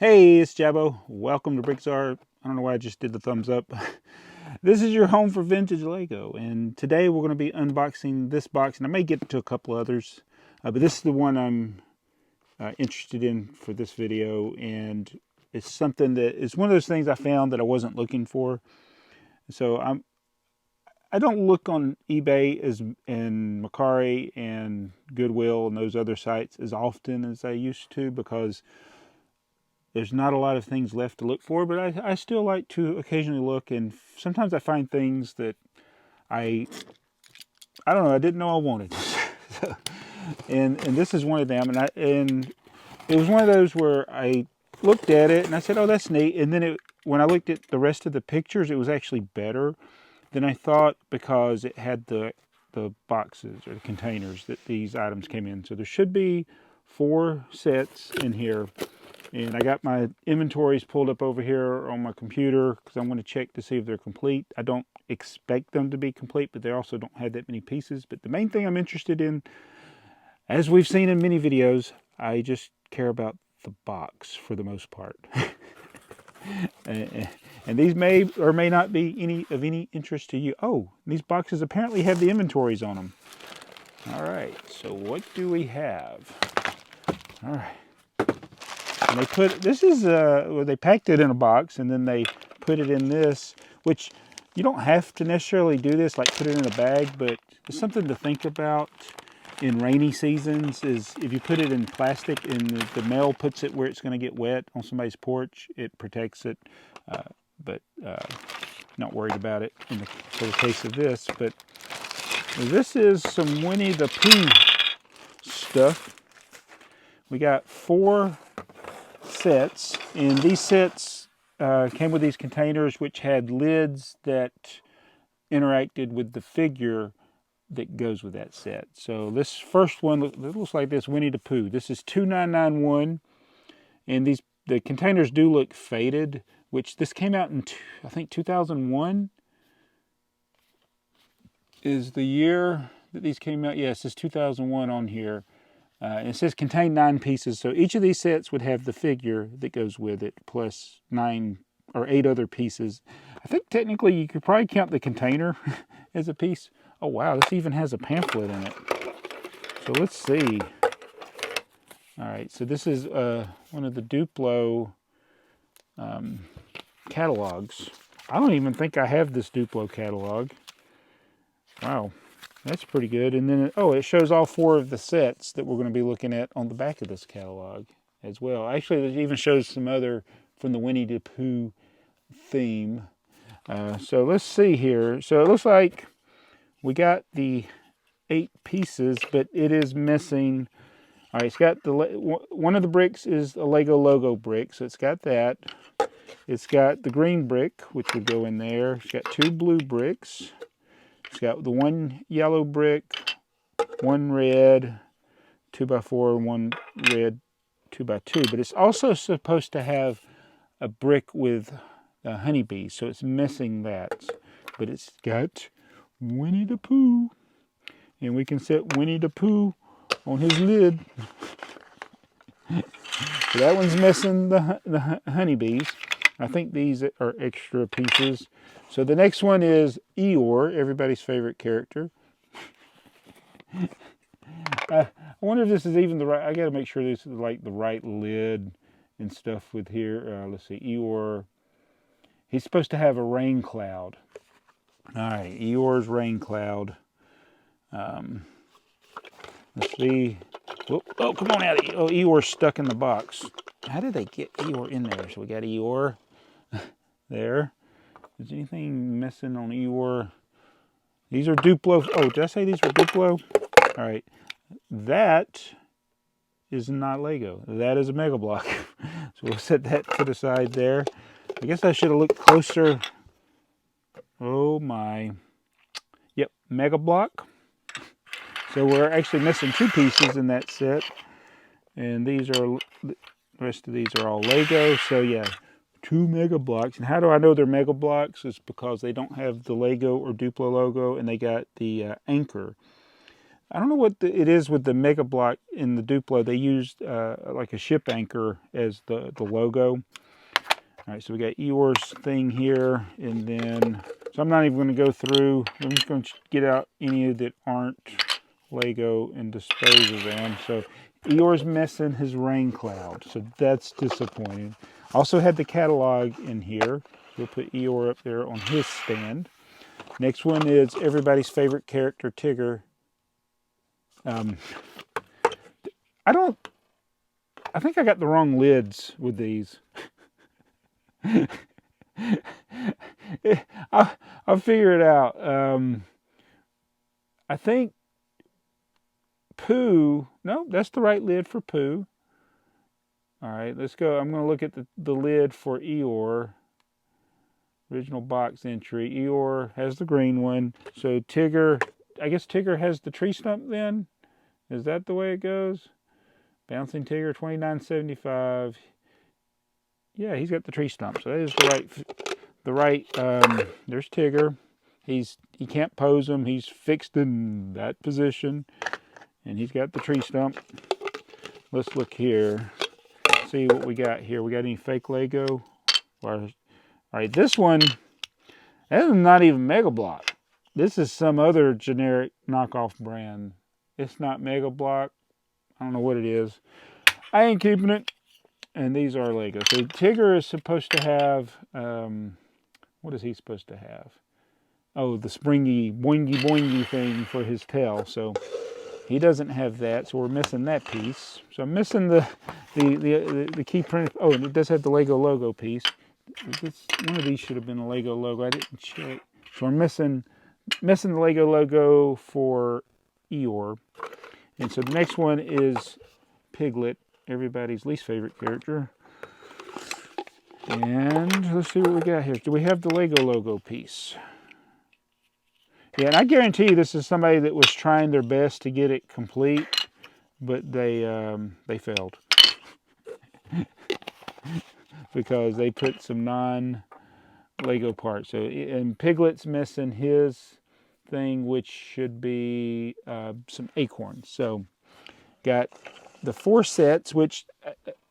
Hey, it's Jabbo. Welcome to BrickTsar. I don't know why I just did the thumbs up. This is your home for vintage Lego, and today we're going to be unboxing this box, and I may get to a couple others, but this is the one I'm interested in for this video, and it's something that is one of those things I found that I wasn't looking for. So I don't look on eBay and Mercari and Goodwill and those other sites as often as I used to because there's not a lot of things left to look for, but I still like to occasionally look, and sometimes I find things that I don't know, I didn't know I wanted. and this is one of them, and it was one of those where I looked at it and I said, oh, that's neat, and then when I looked at the rest of the pictures, it was actually better than I thought because it had the boxes or the containers that these items came in. So there should be 4 sets in here. And I got my inventories pulled up over here on my computer because I'm going to check to see if they're complete. I don't expect them to be complete, but they also don't have that many pieces. But the main thing I'm interested in, as we've seen in many videos, I just care about the box for the most part. And these may or may not be of any interest to you. Oh, these boxes apparently have the inventories on them. All right, so what do we have? All right. And they put, this is, well, they packed it in a box and then they put it in this, which you don't have to necessarily do this, like put it in a bag, but it's something to think about in rainy seasons is if you put it in plastic and the mail puts it where it's going to get wet on somebody's porch, it protects it, but not worried about it for the case of this. But this is some Winnie the Pooh stuff. We got 4 sets, and these sets came with these containers which had lids that interacted with the figure that goes with that set. So this first one looks like this Winnie the Pooh. This is 2991, and the containers do look faded, which this came out in I think 2001 is the year that these came out. Yes, it's 2001 on here. And it says contain 9 pieces, so each of these sets would have the figure that goes with it, plus 9 or 8 other pieces. I think technically you could probably count the container as a piece. Oh wow, this even has a pamphlet in it. So let's see. All right, so this is one of the Duplo catalogs. I don't even think I have this Duplo catalog. Wow. That's pretty good. And then, it shows all 4 of the sets that we're going to be looking at on the back of this catalog as well. Actually, it even shows some other from the Winnie the Pooh theme. So let's see here. So it looks like we got the 8 pieces, but it is missing. All right, it's got one of the bricks is a Lego logo brick, so it's got that. It's got the green brick, which would go in there. It's got 2 blue bricks. It's got the 1 yellow brick, 1 red 2x4, and 1 red 2x2. But it's also supposed to have a brick with honeybees, so it's missing that. But it's got Winnie the Pooh, and we can set Winnie the Pooh on his lid. So that one's missing the honeybees. I think these are extra pieces. So the next one is Eeyore, everybody's favorite character. I wonder if this is even the right, I got to make sure this is like the right lid and stuff with here. Let's see, Eeyore. He's supposed to have a rain cloud. All right, Eeyore's rain cloud. Let's see. Oh, come on out. Oh, Eeyore's stuck in the box. How did they get Eeyore in there? So we got Eeyore there. Is anything missing on Eeyore? These are Duplo. Oh, did I say these were Duplo? All right. That is not Lego. That is a Mega Block. So we'll set that to the side there. I guess I should have looked closer. Oh my. Yep, Mega Block. So we're actually missing 2 pieces in that set. And these are, the rest of these are all Lego. So yeah, 2 Mega Blocks. And how do I know they're Mega Blocks? It's because they don't have the Lego or Duplo logo, and they got the anchor. I don't know what it is with the Mega Block in the Duplo. They used like a ship anchor as the logo. All right, so we got Eeyore's thing here, and then, so I'm not even going to go through. I'm just going to get out any that aren't Lego and dispose of them. So Eeyore's missing his rain cloud, so that's disappointing. Also had the catalog in here. We'll put Eeyore up there on his stand. Next one is everybody's favorite character, Tigger. I think I got the wrong lids with these. I'll figure it out. I think Pooh, no, that's the right lid for Pooh. All right, let's go. I'm going to look at the lid for Eeyore. Original box entry. Eeyore has the green one. So Tigger, I guess Tigger has the tree stump then? Is that the way it goes? Bouncing Tigger, $29.75. Yeah, he's got the tree stump. So that is the right. There's Tigger. He can't pose him. He's fixed in that position, and he's got the tree stump. Let's look here. See what we got here. We got any fake Lego? All right, this one. That is not even Mega Block. This is some other generic knockoff brand. It's not Mega Block. I don't know what it is. I ain't keeping it. And these are Lego. So Tigger is supposed to have, what is he supposed to have? Oh, the springy, boingy, boingy thing for his tail. So he doesn't have that. So we're missing that piece. So I'm missing the key print. Oh, and it does have the Lego logo piece. One of these should have been a Lego logo. I didn't check. So we're missing the Lego logo for Eeyore. And so the next one is Piglet, everybody's least favorite character. And let's see what we got here. Do we have the Lego logo piece? Yeah, and I guarantee you this is somebody that was trying their best to get it complete, but they failed. Because they put some non-Lego parts. So, and Piglet's missing his thing, which should be some acorns. So got the 4 sets, which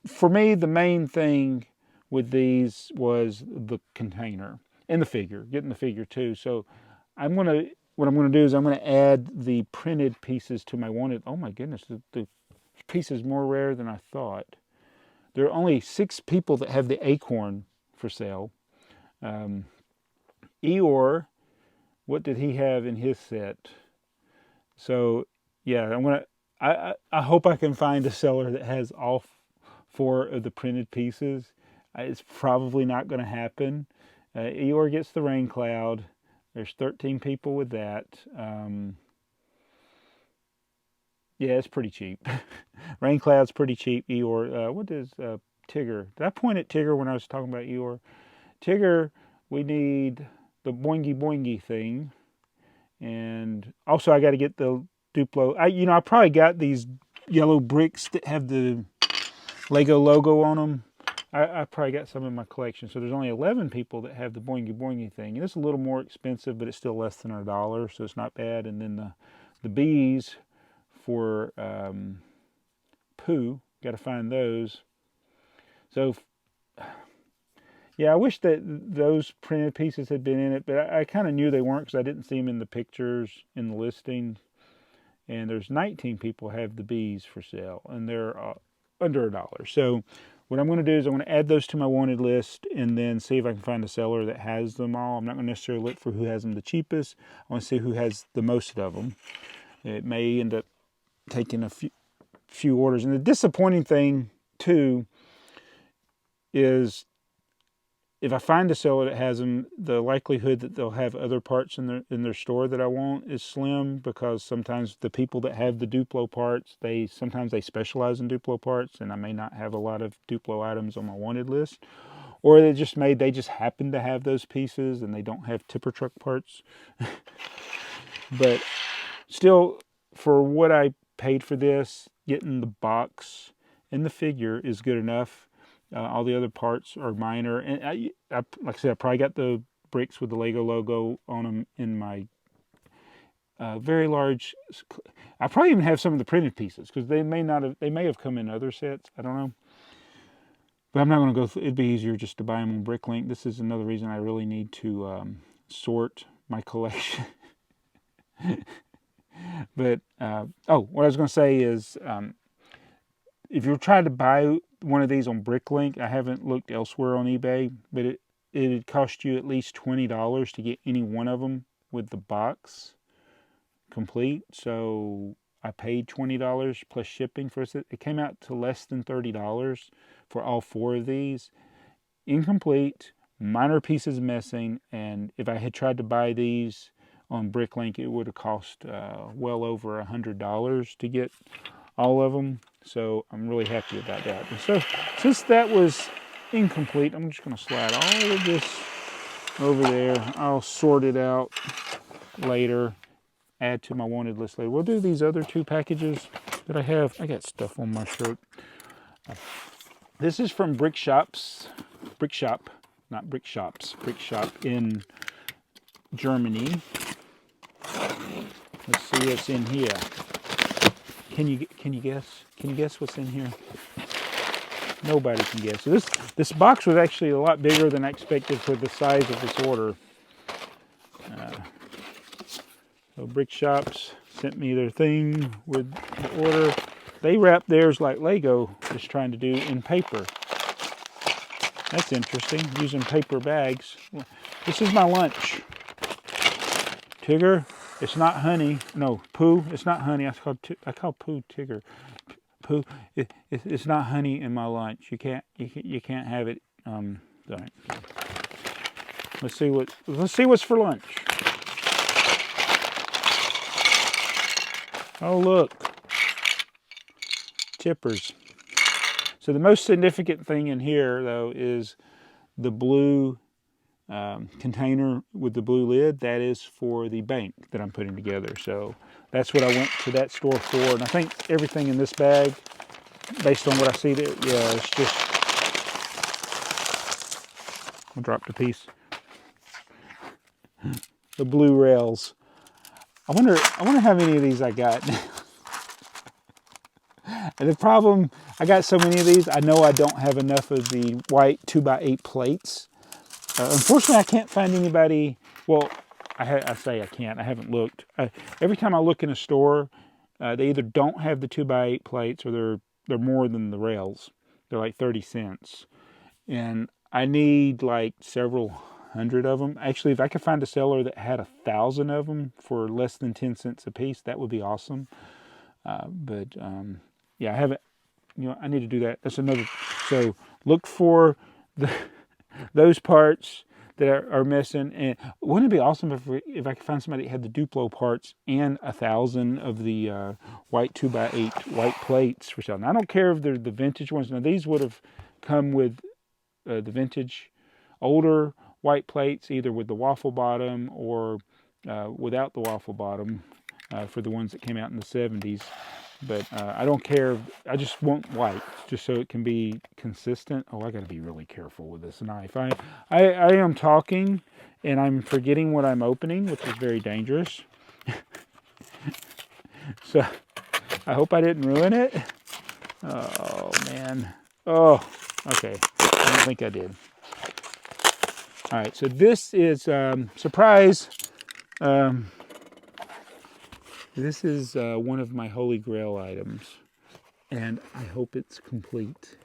for me the main thing with these was the container and the figure, getting the figure too. So what I'm gonna do is I'm gonna add the printed pieces to my wanted. Oh my goodness, the piece is more rare than I thought. There are only 6 people that have the acorn for sale. Eeyore, what did he have in his set? So yeah, I hope I can find a seller that has all 4 of the printed pieces. It's probably not going to happen. Eeyore gets the rain cloud. There's 13 people with that. Yeah, it's pretty cheap. Rain cloud's pretty cheap. Eeyore, what is Tigger? Did I point at Tigger when I was talking about Eeyore? Tigger, we need the boingy boingy thing. And also I got to get the Duplo. I probably got these yellow bricks that have the Lego logo on them. I probably got some in my collection. So there's only 11 people that have the boingy boingy thing. And it's a little more expensive, but it's still less than $1, so it's not bad. And then the bees for Pooh, got to find those. So yeah, I wish that those printed pieces had been in it, but I kind of knew they weren't because I didn't see them in the pictures in the listing. And there's 19 people have the bees for sale, and they're under $1. So what I'm going to do is I'm going to add those to my wanted list and then see if I can find a seller that has them all. I'm not going to necessarily look for who has them the cheapest. I want to see who has the most of them. It may end up taking a few orders. And the disappointing thing, too, is if I find a seller that has them, the likelihood that they'll have other parts in their store that I want is slim, because sometimes the people that have the Duplo parts, sometimes they specialize in Duplo parts, and I may not have a lot of Duplo items on my wanted list, or they just happen to have those pieces and they don't have tipper truck parts. But still, for what I paid for this, getting the box and the figure is good enough. All the other parts are minor, and like I said, I probably got the bricks with the Lego logo on them in my very large. I probably even have some of the printed pieces because they may not have. They may have come in other sets. I don't know. But I'm not going to go through. It'd be easier just to buy them on Bricklink. This is another reason I really need to sort my collection. But oh, what I was going to say is, if you're trying to buy one of these on Bricklink, I haven't looked elsewhere on eBay, but it'd cost you at least $20 to get any one of them with the box complete. So I paid $20 plus shipping for it. It came out to less than $30 for all 4 of these. Incomplete, minor pieces missing, and if I had tried to buy these on Bricklink, it would have cost well over $100 to get all of them. So I'm really happy about that. And so since that was incomplete, I'm just going to slide all of this over there. I'll sort it out later, add to my wanted list later. We'll do these other 2 packages that I have. I got stuff on my shirt. This is from Brick Shop, not Brick Shops, Brick Shop in Germany. Let's see what's in here. Can you guess? Can you guess what's in here? Nobody can guess. So this box was actually a lot bigger than I expected for the size of this order. So Brick Shops sent me their thing with the order. They wrap theirs like Lego is trying to do in paper. That's interesting, using paper bags. This is my lunch. Tigger, it's not honey. No, Pooh, it's not honey. I call Pooh Tigger. Pooh, it's not honey in my lunch. You can't have it. Sorry. Let's see what's for lunch. Oh look, chippers. So the most significant thing in here, though, is the blue container with the blue lid. That is for the bank that I'm putting together. So that's what I went to that store for. And I think everything in this bag, based on what I see there, yeah, it's just, I dropped a piece. The blue rails. I wonder how many of these I got. And the problem, I got so many of these, I know I don't have enough of the white 2x8 plates. Unfortunately, I can't find anybody. Well, I say I can't. I haven't looked. Every time I look in a store, they either don't have the 2x8 plates or they're more than the rails. They're like 30 cents. And I need like several hundred of them. Actually, if I could find a seller that had 1,000 of them for less than 10 cents a piece, that would be awesome. Yeah, I haven't. I need to do that. That's another. So look for those parts that are missing. And wouldn't it be awesome if I could find somebody that had the Duplo parts and 1,000 of the white 2x8 white plates for sale? Now, I don't care if they're the vintage ones. Now, these would have come with the vintage, older white plates, either with the waffle bottom or without the waffle bottom for the ones that came out in the 70s. But I don't care. I just want white, just so it can be consistent. Oh, I got to be really careful with this knife. I am talking, and I'm forgetting what I'm opening, which is very dangerous. So I hope I didn't ruin it. Oh, man. Oh, okay. I don't think I did. All right, so this is, surprise, this is one of my Holy Grail items, and I hope it's complete.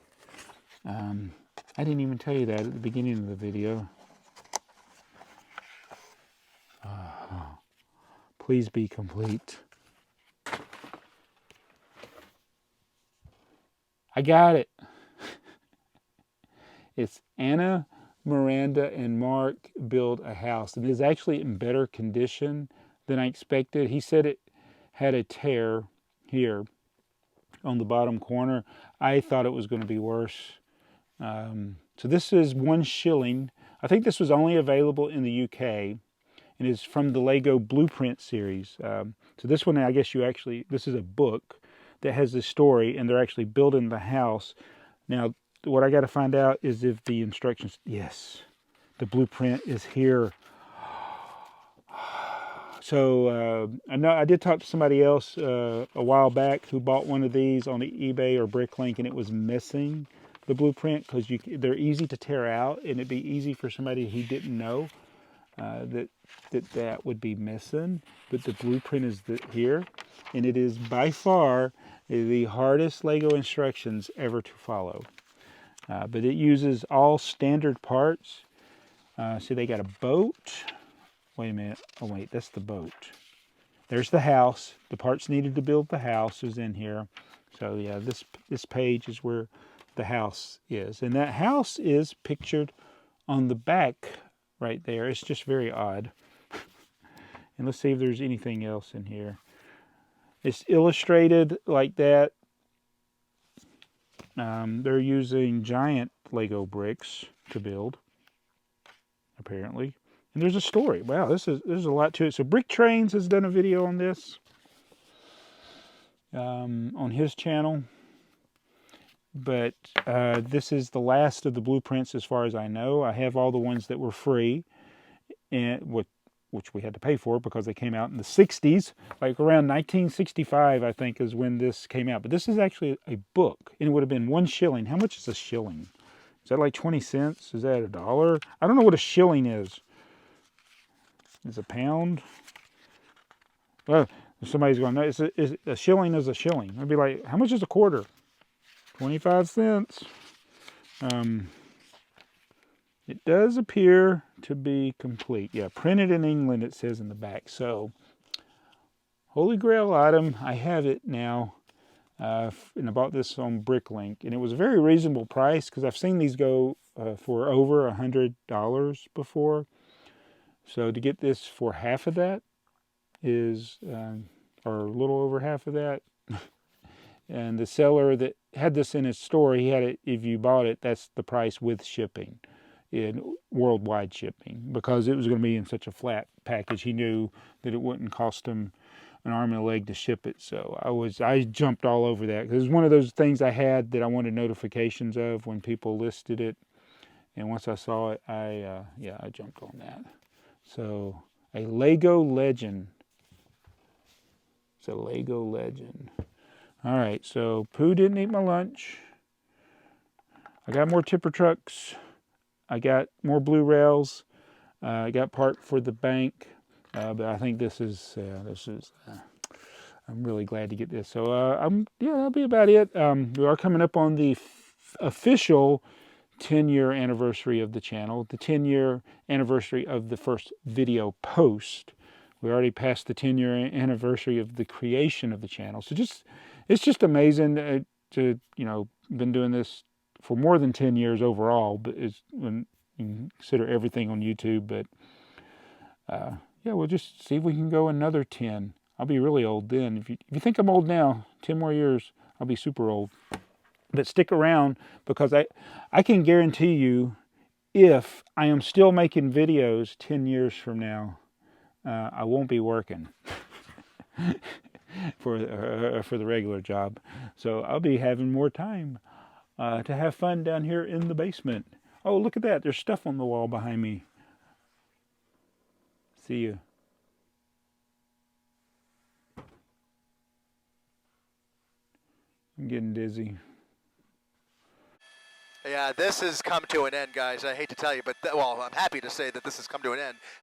I didn't even tell you that at the beginning of the video. Please be complete. I got it. It's Anna, Miranda, and Mark Build a House. It is actually in better condition than I expected. He said it had a tear here on the bottom corner. I thought it was going to be worse. So this is 1 shilling. I think this was only available in the UK, and is from the Lego Blueprint series. So this one, I guess this is a book that has this story, and they're actually building the house. Now, what I got to find out is if the instructions, yes, the blueprint is here. So I know I did talk to somebody else a while back who bought one of these on the eBay or Bricklink, and it was missing the blueprint because they're easy to tear out, and it'd be easy for somebody who didn't know that would be missing. But the blueprint is here, and it is by far the hardest Lego instructions ever to follow. But it uses all standard parts. See, they got a boat. Wait a minute. Oh, wait, that's the boat. There's the house. The parts needed to build the house is in here. So, yeah, this page is where the house is. And that house is pictured on the back right there. It's just very odd. And let's see if there's anything else in here. It's illustrated like that. They're using giant Lego bricks to build, apparently. And there's a story. Wow, there's a lot to it. So Brick Trains has done a video on this on his channel. But this is the last of the blueprints as far as I know. I have all the ones that were free, and which we had to pay for because they came out in the 60s. Like around 1965, I think, is when this came out. But this is actually a book, and it would have been 1 shilling. How much is a shilling? Is that like 20 cents? Is that $1? I don't know what a shilling is. Is a pound? Well, somebody's going, no, a shilling is a shilling. I'd be like, how much is a quarter? 25 cents. It does appear to be complete. Yeah, printed in England, it says in the back. So, Holy Grail item. I have it now. And I bought this on Bricklink. And it was a very reasonable price because I've seen these go for over $100 before. So to get this for half of that is, or a little over half of that. And the seller that had this in his store, he had it, if you bought it, that's the price with shipping, in worldwide shipping, because it was going to be in such a flat package. He knew that it wouldn't cost him an arm and a leg to ship it. So I jumped all over that because it was one of those things I had that I wanted notifications of when people listed it. And once I saw it, I jumped on that. So a Lego legend. It's a Lego legend. All right, so Pooh didn't eat my lunch. I got more tipper trucks. I got more blue rails. I got part for the bank. But I think this is I'm really glad to get this. So that'll be about it. We are coming up on the official 10-year anniversary of the channel, the 10-year anniversary of the first video post. We already passed the 10-year anniversary of the creation of the channel. So it's just amazing to been doing this for more than 10 years overall, but it's when you consider everything on YouTube. But yeah, we'll just see if we can go another 10. I'll be really old then. If you think I'm old now, 10 more years, I'll be super old. But stick around, because I can guarantee you, if I am still making videos 10 years from now, I won't be working for the regular job. So I'll be having more time to have fun down here in the basement. Oh, look at that. There's stuff on the wall behind me. See you. I'm getting dizzy. Yeah, this has come to an end, guys. I hate to tell you, but well, I'm happy to say that this has come to an end.